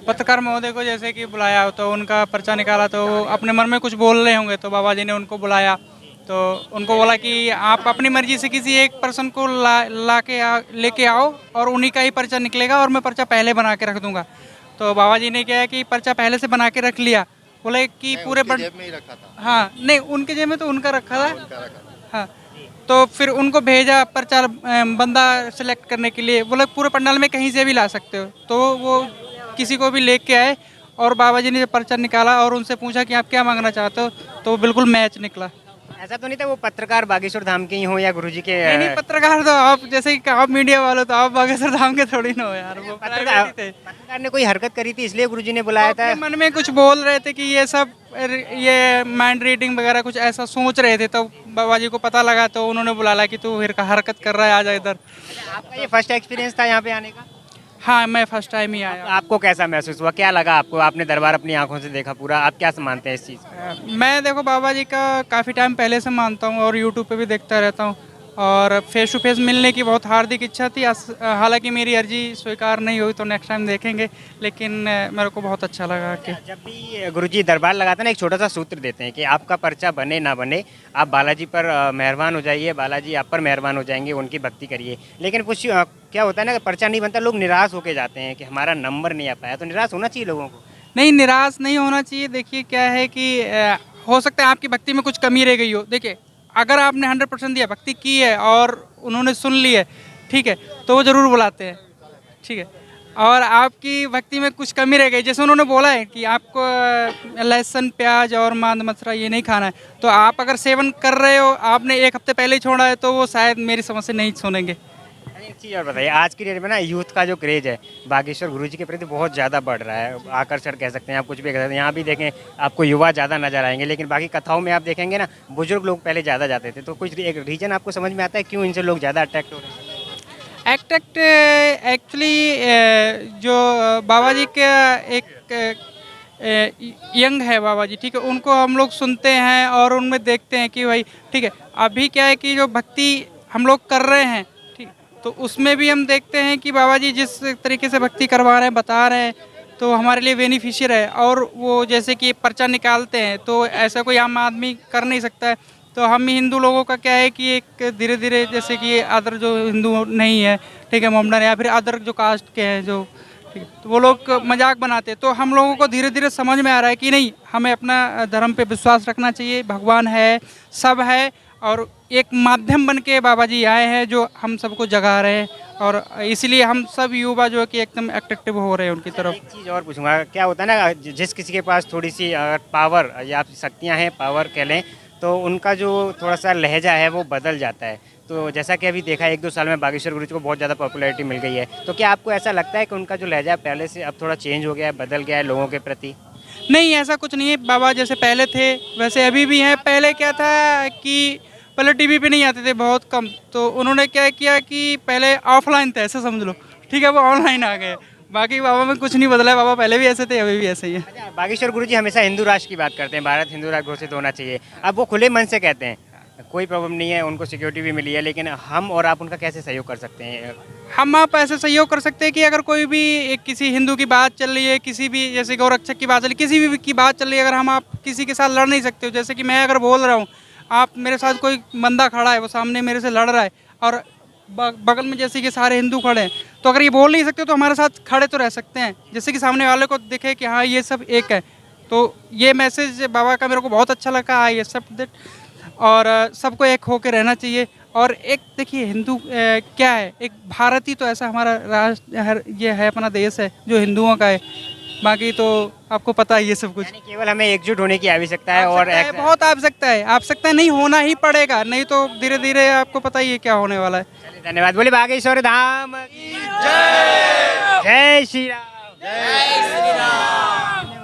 पत्रकार महोदय को जैसे कि बुलाया तो उनका पर्चा निकाला तो वो अपने मन में कुछ बोल रहे होंगे, तो बाबा जी ने उनको बुलाया तो उनको बोला कि आप अपनी मर्जी से किसी एक पर्सन को लेके आओ और उन्हीं का ही पर्चा निकलेगा और मैं पर्चा पहले बना के रख दूंगा। तो बाबा जी ने क्या है कि पर्चा पहले से बना के रख लिया। बोले कि मैं पूरे उनकी जेब में ही रखा था। हाँ नहीं, उनके जेब में तो उनका रखा था। उनका रखा था। हाँ, तो फिर उनको भेजा पर्चा बंदा सेलेक्ट करने के लिए। बोले पूरे पंडाल में कहीं से भी ला सकते हो। तो वो किसी को भी लेके आए और बाबा जी ने जब पर्चा निकाला और उनसे पूछा कि आप क्या मांगना चाहते हो, तो वो बिल्कुल मैच निकला। ऐसा तो नहीं था वो पत्रकार बागेश्वर धाम के ही हो या गुरुजी के नहीं नहीं, पत्रकार तो आप जैसे कि आप मीडिया वाले तो आप बागेश्वर धाम के थोड़ी ना हो यार, वो पत्रकार प्राइवेट ही थे। पत्रकार ने कोई हरकत करी थी इसलिए गुरुजी ने बुलाया तो था। अपने मन में कुछ बोल रहे थे कि ये सब ये माइंड रीडिंग वगैरह कुछ ऐसा सोच रहे थे, तो बाबा जी को पता लगा तो उन्होंने बुलाया कि तू हरकत कर रहा है, आजा इधर। आपका ये फर्स्ट एक्सपीरियंस था यहाँ पे आने का? हाँ, मैं फर्स्ट टाइम ही आया। आपको कैसा महसूस हुआ, क्या लगा आपको? आपने दरबार अपनी आंखों से देखा पूरा, आप क्या मानते हैं इस चीज़ को? मैं देखो बाबा जी का काफ़ी टाइम पहले से मानता हूँ और यूट्यूब पे भी देखता रहता हूँ और फेस टू फेस मिलने की बहुत हार्दिक इच्छा थी। हालांकि मेरी अर्जी स्वीकार नहीं हुई तो नेक्स्ट टाइम देखेंगे, लेकिन मेरे को बहुत अच्छा लगा कि जब भी गुरुजी दरबार लगाते हैं ना, एक छोटा सा सूत्र देते हैं कि आपका पर्चा बने ना बने, आप बालाजी पर मेहरबान हो जाइए, बालाजी आप पर मेहरबान हो जाएंगे, उनकी भक्ति करिए। लेकिन कुछ क्या होता है ना, पर्चा नहीं बनता, लोग निराश होके जाते हैं कि हमारा नंबर नहीं आ पाया। तो निराश होना चाहिए लोगों को? नहीं, निराश नहीं होना चाहिए। देखिए क्या है कि हो सकता है आपकी भक्ति में कुछ कमी रह गई हो। देखिए अगर आपने 100% दिया, भक्ति की है और उन्होंने सुन ली है, ठीक है, तो वो ज़रूर बुलाते हैं, ठीक है। और आपकी भक्ति में कुछ कमी रह गई, जैसे उन्होंने बोला है कि आपको लहसुन प्याज और मांद मछरा ये नहीं खाना है, तो आप अगर सेवन कर रहे हो, आपने एक हफ्ते पहले ही छोड़ा है, तो वो शायद मेरी समझ से नहीं सुनेंगे। एक चीज़ और बताइए, आज की डेट में ना यूथ का जो क्रेज है बागेश्वर गुरुजी के प्रति बहुत ज़्यादा बढ़ रहा है, आकर्षण कह सकते हैं, आप कुछ भी कह सकते हैं। यहाँ भी देखें आपको युवा ज़्यादा नजर आएंगे, लेकिन बाकी कथाओं में आप देखेंगे ना बुजुर्ग लोग पहले ज़्यादा जाते थे। तो कुछ एक रीजन आपको समझ में आता है क्यों इनसे लोग ज़्यादा अट्रैक्ट हो रहे हैं? एट्रैक्ट एक्चुअली जो बाबा जी का एक यंग है बाबा जी, ठीक है, उनको हम लोग सुनते हैं और उनमें देखते हैं कि भाई ठीक है, अभी क्या है कि जो भक्ति हम लोग कर रहे हैं, ठीक, तो उसमें भी हम देखते हैं कि बाबा जी जिस तरीके से भक्ति करवा रहे हैं, बता रहे हैं, तो हमारे लिए बेनिफिशियर है। और वो जैसे कि पर्चा निकालते हैं तो ऐसा कोई आम आदमी कर नहीं सकता है। तो हम हिंदू लोगों का क्या है कि एक धीरे धीरे जैसे कि अदर जो हिंदू नहीं है, ठीक है, मोमडन या फिर अदर जो कास्ट के हैं जो, ठीक है, तो वो लोग मजाक बनाते हैं। तो हम लोगों को धीरे धीरे समझ में आ रहा है कि नहीं, हमें अपना धर्म पे विश्वास रखना चाहिए। भगवान है, सब है, और एक माध्यम बन के बाबा जी आए हैं जो हम सबको जगा रहे हैं, और इसीलिए हम सब युवा जो है कि एकदम अट्रैक्टिव हो रहे हैं उनकी तरफ। एक चीज़ और पूछूंगा, क्या होता है ना, जिस किसी के पास थोड़ी सी पावर या शक्तियाँ हैं, पावर कह लें, तो उनका जो थोड़ा सा लहजा है वो बदल जाता है। तो जैसा कि अभी देखा 1-2 साल में बागेश्वर गुरुजी को बहुत ज़्यादा पॉपुलैरिटी मिल गई है, तो क्या आपको ऐसा लगता है कि उनका जो लहजा पहले से अब थोड़ा चेंज हो गया है, बदल गया है लोगों के प्रति? नहीं, ऐसा कुछ नहीं है। बाबा जैसे पहले थे वैसे अभी भी हैं। पहले क्या था कि पहले टीवी पे नहीं आते थे, बहुत कम, तो उन्होंने क्या किया कि पहले ऑफलाइन थे, ऐसे समझ लो, ठीक है, वो ऑनलाइन आ गए। बाकी बाबा में कुछ नहीं बदला है, बाबा पहले भी ऐसे थे, अभी भी ऐसे ही है। अच्छा, बागेश्वर गुरुजी हमेशा हिंदू राष्ट्र की बात करते हैं, भारत हिंदू राष्ट्र घोषित होना चाहिए। अब वो खुले मन से कहते हैं, कोई प्रॉब्लम नहीं है, उनको सिक्योरिटी भी मिली है, लेकिन हम और आप उनका कैसे सहयोग कर सकते हैं? हम आप ऐसे सहयोग कर सकते हैं कि अगर कोई भी एक किसी हिंदू की बात चल रही है, किसी भी जैसे गौरक्षक की बात चल रही है, किसी भी की बात चल रही है, अगर हम आप किसी के साथ लड़ नहीं सकते हो, जैसे कि मैं अगर बोल रहा हूँ, आप मेरे साथ कोई बंदा खड़ा है, वो सामने मेरे से लड़ रहा है, और बगल में जैसे कि सारे हिंदू खड़े हैं, तो अगर ये बोल नहीं सकते तो हमारे साथ खड़े तो रह सकते हैं, जैसे कि सामने वाले को दिखे कि हाँ ये सब एक है। तो ये मैसेज बाबा का मेरे को बहुत अच्छा लगा, आई एक्सेप्ट दैट, और सबको एक होकर रहना चाहिए। और एक देखिए हिंदू क्या है, एक भारत ही तो ऐसा हमारा राष्ट्र ये है, अपना देश है जो हिंदुओं का है। बाकी तो आपको पता है ये सब कुछ। यानी केवल हमें एकजुट होने की आवश्यकता है और बहुत आवश्यकता है, आवश्यकता नहीं, होना ही पड़ेगा, नहीं तो धीरे धीरे आपको पता ही है क्या होने वाला है। चलिए, धन्यवाद। बोले बागेश्वर धाम की जय। जय श्री राम। जय श्री राम।